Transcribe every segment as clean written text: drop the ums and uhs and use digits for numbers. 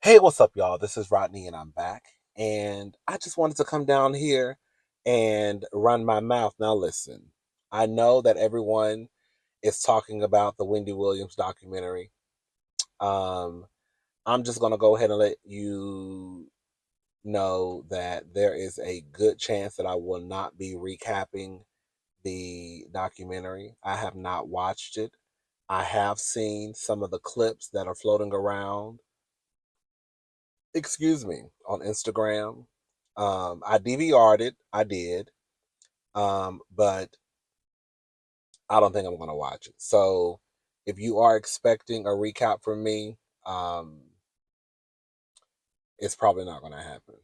Hey, what's up, y'all? This is Rodney, and I'm back. And I just wanted to come down here and run my mouth. Now, listen, I know that everyone is talking about the Wendy Williams documentary. Um, I'm just going to go ahead and let you know that there is a good chance that I will not be recapping the documentary. I have not watched it. I have seen some of the clips that are floating around, excuse me, on Instagram. I DVR'd it. I did. But I don't think I'm going to watch it. So if you are expecting a recap from me, um, it's probably not going to happen.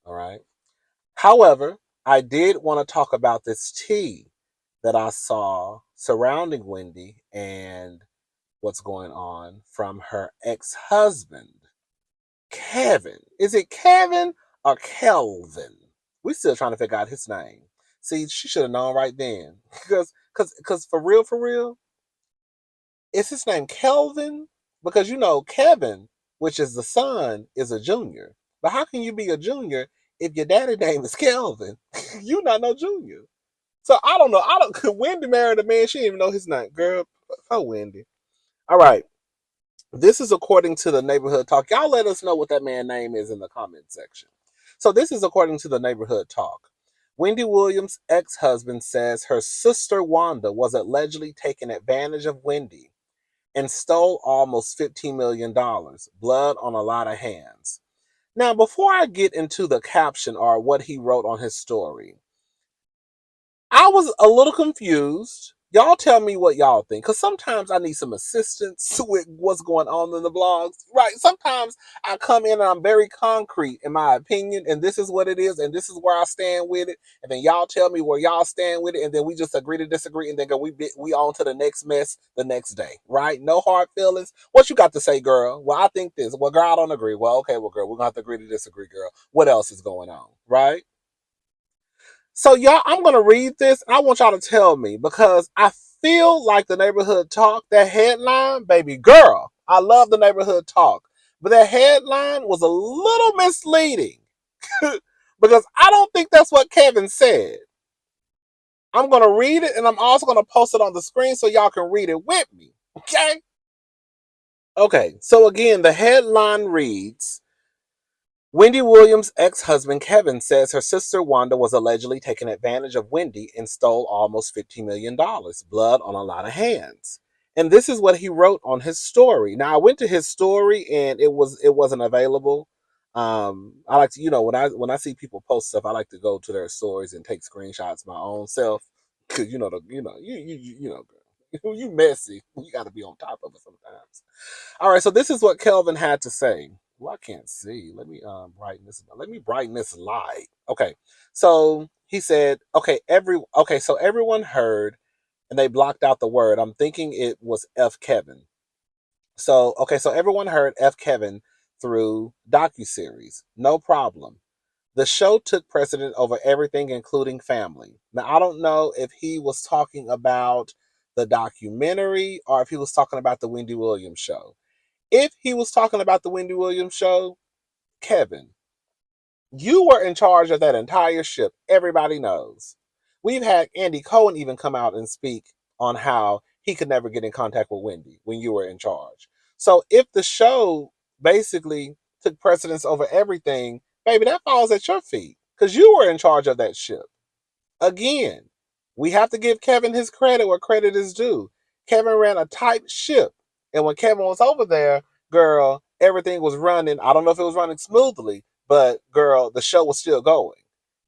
All right. However, I did want to talk about this tea that I saw surrounding Wendy and what's going on from her ex husband, Kevin. Is it Kevin or Kelvin? We still trying to figure out his name. See, she should have known right then. Because for real, is his name Kelvin? Because you know Kevin, which is the son, is a junior. But how can you be a junior if your daddy name is Kelvin? You not no junior. So I don't know. I don't. Wendy married a man she didn't even know his name. Girl, oh Wendy. All right. This is according to the neighborhood talk. Y'all let us know what that man's name is in the comment section. So this is according to the neighborhood talk. Wendy Williams' ex-husband says her sister Wanda was allegedly taking advantage of Wendy and stole almost $15 million. Blood on a lot of hands. Now, before I get into the caption or what he wrote on his story, I was a little confused. Y'all tell me what y'all think, because sometimes I need some assistance with what's going on in the blogs. Right? Sometimes I come in and I'm very concrete in my opinion, and this is what it is, and this is where I stand with it. And then y'all tell me where y'all stand with it, and then we just agree to disagree, and then go we on to the next mess the next day. Right? No hard feelings. What you got to say, girl? Well, I think this. Well, girl, I don't agree. Well, okay, well, girl, we're gonna have to agree to disagree, girl. What else is going on? Right? So y'all, I'm gonna read this. And I want y'all to tell me because I feel like the neighborhood talk, that headline, baby girl. I love the neighborhood talk, but that headline was a little misleading because I don't think that's what Kevin said. I'm gonna read it and I'm also gonna post it on the screen so y'all can read it with me. Okay? Okay, so again, the headline reads Wendy Williams' ex-husband Kevin says her sister Wanda was allegedly taking advantage of Wendy and stole almost $15 million. Blood on a lot of hands. And this is what he wrote on his story. Now I went to his story and it wasn't available. I like to, when I see people post stuff, I like to go to their stories and take screenshots my own self. Cause girl, you messy. You gotta be on top of it sometimes. All right, so this is what Kelvin had to say. Well, I can't see. Let me brighten this. Let me brighten this light. Okay, so he said, so everyone heard, and they blocked out the word. I'm thinking it was F Kevin. So everyone heard F Kevin through docuseries. No problem. The show took precedent over everything, including family. Now I don't know if he was talking about the documentary or if he was talking about the Wendy Williams show. If he was talking about the Wendy Williams show, Kevin, you were in charge of that entire ship. Everybody knows. We've had Andy Cohen even come out and speak on how he could never get in contact with Wendy when you were in charge. So if the show basically took precedence over everything, baby, that falls at your feet because you were in charge of that ship. Again, we have to give Kevin his credit where credit is due. Kevin ran a tight ship. And when Kevin was over there, girl, everything was running. I don't know if it was running smoothly, but girl, the show was still going.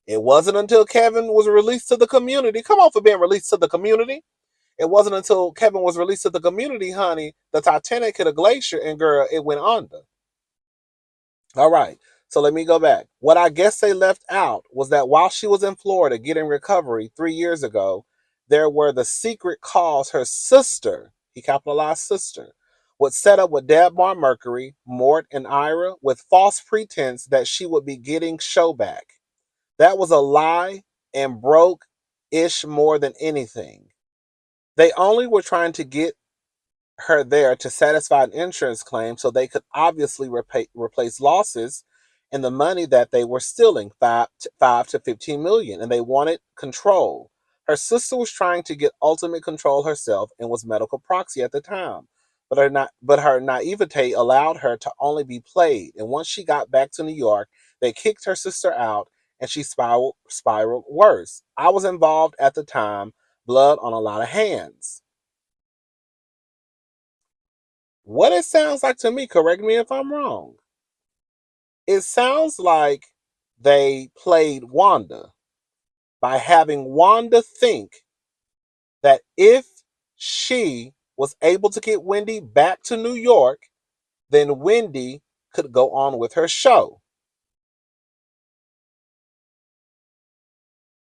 It wasn't until Kevin was released to the community. Come on for being released to the community. It wasn't until Kevin was released to the community, honey, the Titanic hit a glacier and girl, it went under. All right. So let me go back. What I guess they left out was that while she was in Florida getting recovery 3 years ago, there were the secret calls her sister, he capitalized sister, would set up with Debmar Mercury, Mort, and Ira with false pretense that she would be getting show back. That was a lie and broke ish more than anything. They only were trying to get her there to satisfy an insurance claim so they could obviously replace losses and the money that they were stealing, 5 to 15 million, and they wanted control. Her sister was trying to get ultimate control herself and was medical proxy at the time. But her naivete allowed her to only be played. And once she got back to New York, they kicked her sister out and she spiraled worse. I was involved at the time, blood on a lot of hands. What it sounds like to me, correct me if I'm wrong, it sounds like they played Wanda by having Wanda think that if she was able to get Wendy back to New York, then Wendy could go on with her show.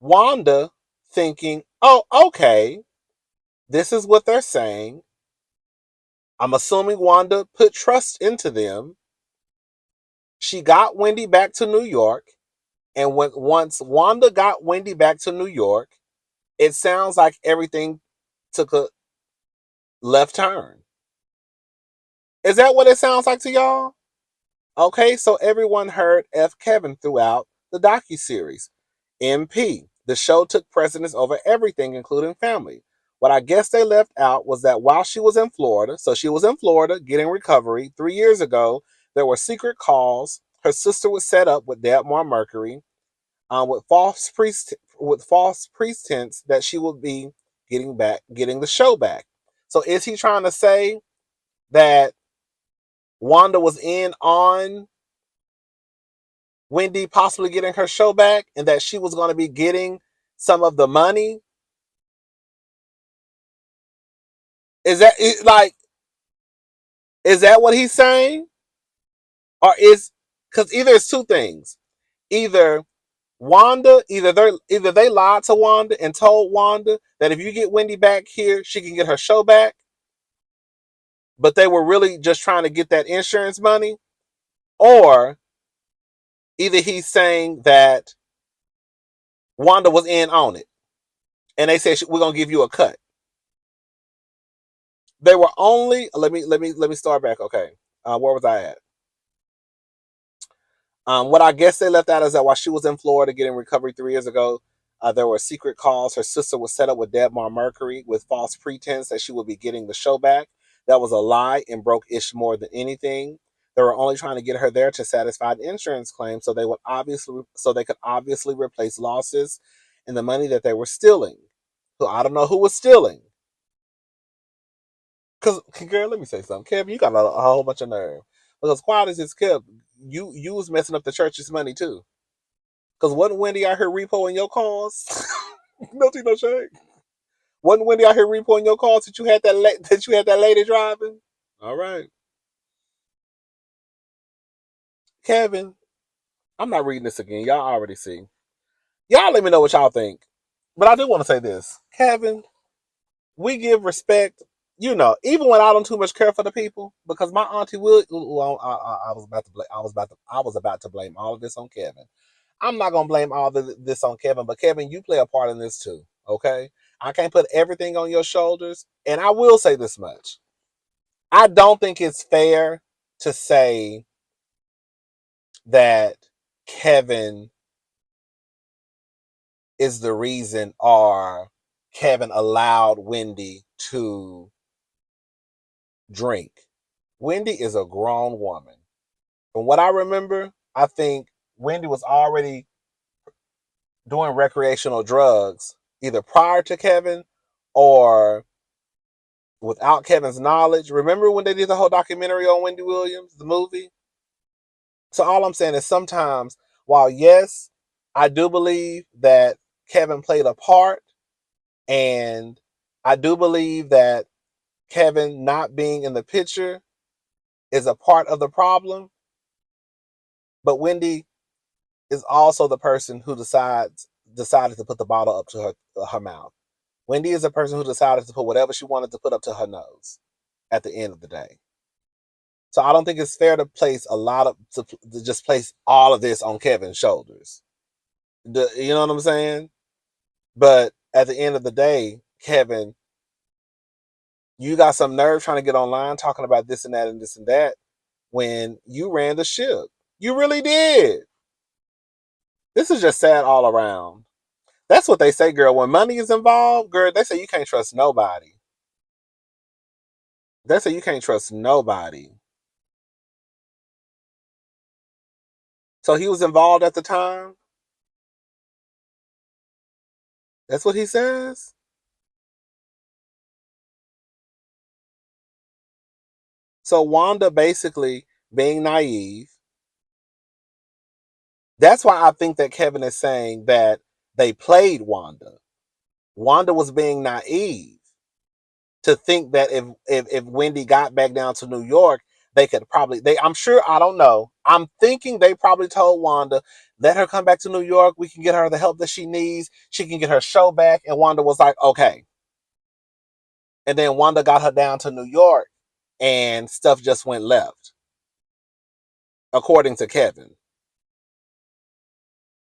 Wanda thinking, oh, okay, this is what they're saying. I'm assuming Wanda put trust into them. She got Wendy back to New York. And once Wanda got Wendy back to New York, it sounds like everything took a left turn. Is that what it sounds like to y'all? Okay, so everyone heard F. Kevin throughout the docuseries. MP. The show took precedence over everything, including family. What I guess they left out was that while she was in Florida, so she was in Florida getting recovery 3 years ago, there were secret calls her sister was set up with Debmar Mercury, with false pretense that she would be getting the show back. So is he trying to say that Wanda was in on Wendy possibly getting her show back and that she was going to be getting some of the money? Is that like, is that what he's saying? Or is, because either it's two things. Either either they lied to Wanda and told Wanda that if you get Wendy back here, she can get her show back, but they were really just trying to get that insurance money. Or either he's saying that Wanda was in on it and they said we're gonna give you a cut. They were only, let me start back. Okay, where was I at? What I guess they left out is that while she was in Florida getting recovery 3 years ago, there were secret calls. Her sister was set up with Debmar Mercury with false pretense that she would be getting the show back. That was a lie and broke Ish more than anything. They were only trying to get her there to satisfy an insurance claim, so they could obviously replace losses and the money that they were stealing. So I don't know who was stealing. Because, girl, let me say something. Kevin, you got a whole bunch of nerve. Because quiet as it's kept, you was messing up the church's money too. Because wasn't Wendy out here repoing your cars? No tea, no shade. Wasn't Wendy out here repoing your cars that you had that lady driving? All right, Kevin. I'm not reading this again. Y'all already see. Y'all let me know what y'all think. But I do want to say this, Kevin. We give respect, even when I don't too much care for the people, because my auntie will. I was about to blame. I was about to blame all of this on Kevin. I'm not gonna blame all this on Kevin, but Kevin, you play a part in this too. Okay, I can't put everything on your shoulders, and I will say this much: I don't think it's fair to say that Kevin is the reason, or Kevin allowed Wendy to drink. Wendy is a grown woman. From what I remember, I think Wendy was already doing recreational drugs either prior to Kevin or without Kevin's knowledge. Remember when they did the whole documentary on Wendy Williams, the movie? So all I'm saying is sometimes, while yes, I do believe that Kevin played a part, and I do believe that Kevin not being in the picture is a part of the problem, but Wendy is also the person who decided to put the bottle up to her mouth. Wendy is the person who decided to put whatever she wanted to put up to her nose at the end of the day. So I don't think it's fair to place to just place all of this on Kevin's shoulders. You know what I'm saying? But at the end of the day, Kevin You got some nerve trying to get online talking about this and that and this and that when you ran the ship. You really did. This is just sad all around. That's what they say, girl. When money is involved, girl, they say you can't trust nobody. They say you can't trust nobody. So he was involved at the time? That's what he says? So Wanda basically being naive. That's why I think that Kevin is saying that they played Wanda. Wanda was being naive to think that if Wendy got back down to New York, they could probably I'm sure, I don't know. I'm thinking they probably told Wanda, let her come back to New York. We can get her the help that she needs. She can get her show back. And Wanda was like, okay. And then Wanda got her down to New York and stuff just went left, according to Kevin.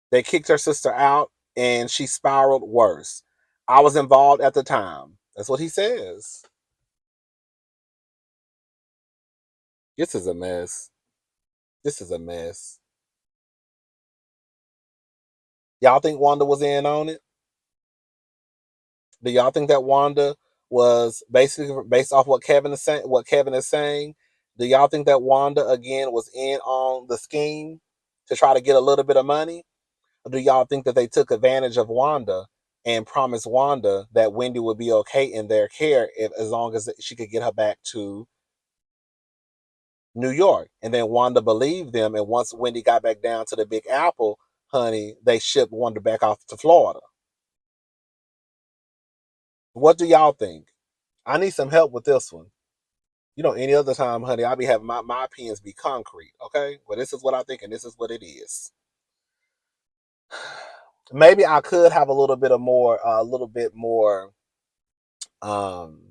They kicked her sister out and she spiraled worse. I was involved at the time. That's what he says. This is a mess. This is a mess. Y'all think Wanda was in on it? Do y'all think that Wanda was basically based off what Kevin is saying? What Kevin is saying? Do y'all think that Wanda again was in on the scheme to try to get a little bit of money? Or do y'all think that they took advantage of Wanda and promised Wanda that Wendy would be okay in their care as long as she could get her back to New York? And then Wanda believed them, and once Wendy got back down to the Big Apple, honey, they shipped Wanda back off to Florida. What do y'all think? I need some help with this one. Any other time, honey, I'll be having my opinions be concrete, okay? Well, this is what I think, and this is what it is. Maybe I could have a little bit more um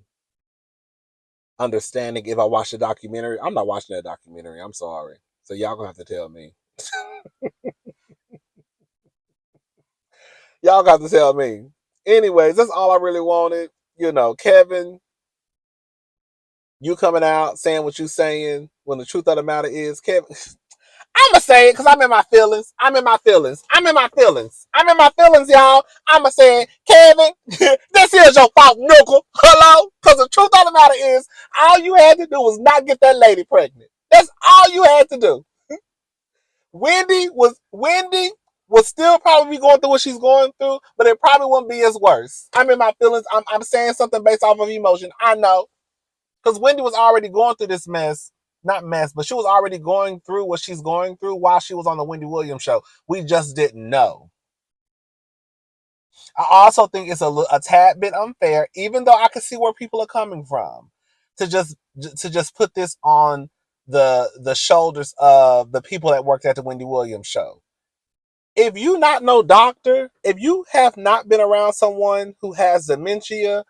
understanding if I watch the documentary. I'm not watching that documentary. I'm sorry. So y'all gonna have to tell me. Y'all got to tell me. Anyways, that's all I really wanted. Kevin, you coming out saying what you saying when the truth of the matter is, Kevin. I'ma say it because I'm in my feelings. I'm in my feelings. I'm in my feelings. I'm in my feelings, y'all. I'ma say it. Kevin, this is your fault, nickel. Hello? Because the truth of the matter is, all you had to do was not get that lady pregnant. That's all you had to do. Wendy was still probably going through what she's going through, but it probably wouldn't be as worse. I'm in my feelings. I'm saying something based off of emotion. I know. Because Wendy was already going through this mess. Not mess, but she was already going through what she's going through while she was on the Wendy Williams show. We just didn't know. I also think it's a tad bit unfair, even though I can see where people are coming from, to just put this on the shoulders of the people that worked at the Wendy Williams show. If you not no doctor, if you have not been around someone who has dementia,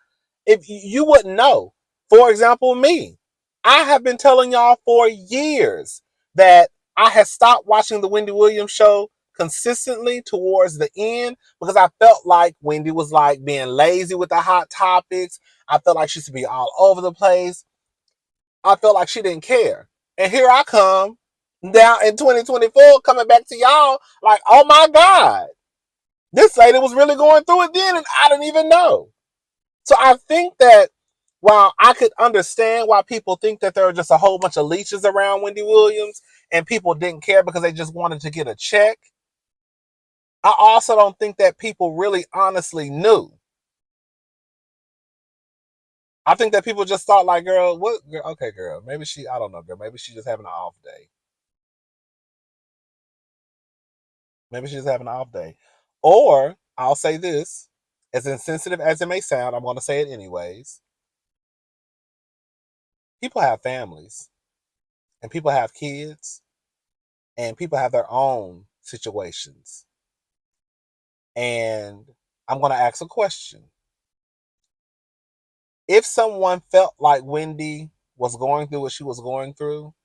if you wouldn't know. For example, me. I have been telling y'all for years that I had stopped watching the Wendy Williams show consistently towards the end because I felt like Wendy was like being lazy with the hot topics. I felt like she should be all over the place. I felt like she didn't care. And here I come now in 2024 coming back to y'all like, oh my God, this lady was really going through it then and I didn't even know. So I think that while I could understand why people think that there are just a whole bunch of leeches around Wendy Williams and people didn't care because they just wanted to get a check, I also don't think that people really honestly knew. I think that people just thought like, girl, what? Girl, okay, girl, maybe I don't know, girl, maybe she's just having an off day. Maybe she's having an off day. Or I'll say this, as insensitive as it may sound, I'm going to say it anyways. People have families and people have kids and people have their own situations. And I'm going to ask a question. If someone felt like Wendy was going through what she was going through,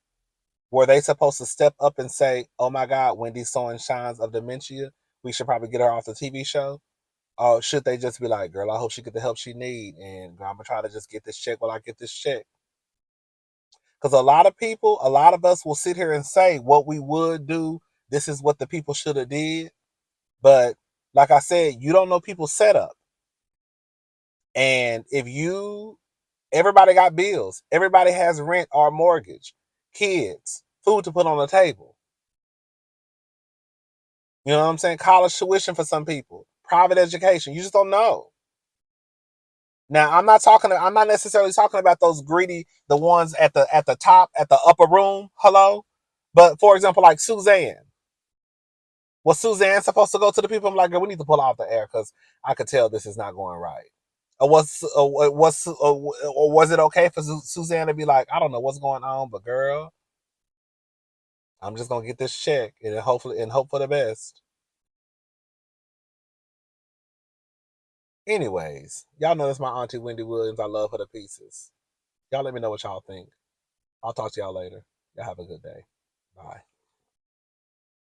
were they supposed to step up and say, oh my God, Wendy's showing signs of dementia. We should probably get her off the TV show? Or should they just be like, girl, I hope she get the help she need, and I'm gonna try to just get this check while I get this check? Because a lot of people, a lot of us will sit here and say what we would do. This is what the people should have did. But like I said, you don't know people's setup. And if you, everybody got bills. Everybody has rent or mortgage, kids, food to put on the table. You know what I'm saying? College tuition for some people, private education. You just don't know. Now, I'm not necessarily talking about those greedy, the ones at the top, at the upper room. Hello? But for example, like Suzanne. Was Suzanne supposed to go to the people? I'm like, girl, we need to pull off the air because I could tell this is not going right. Or was it okay for Suzanne to be like, I don't know what's going on, but girl, I'm just gonna get this check and hopefully and hope for the best. Anyways, y'all know that's my auntie Wendy Williams. I love her to pieces. Y'all let me know what y'all think. I'll talk to y'all later. Y'all have a good day. Bye.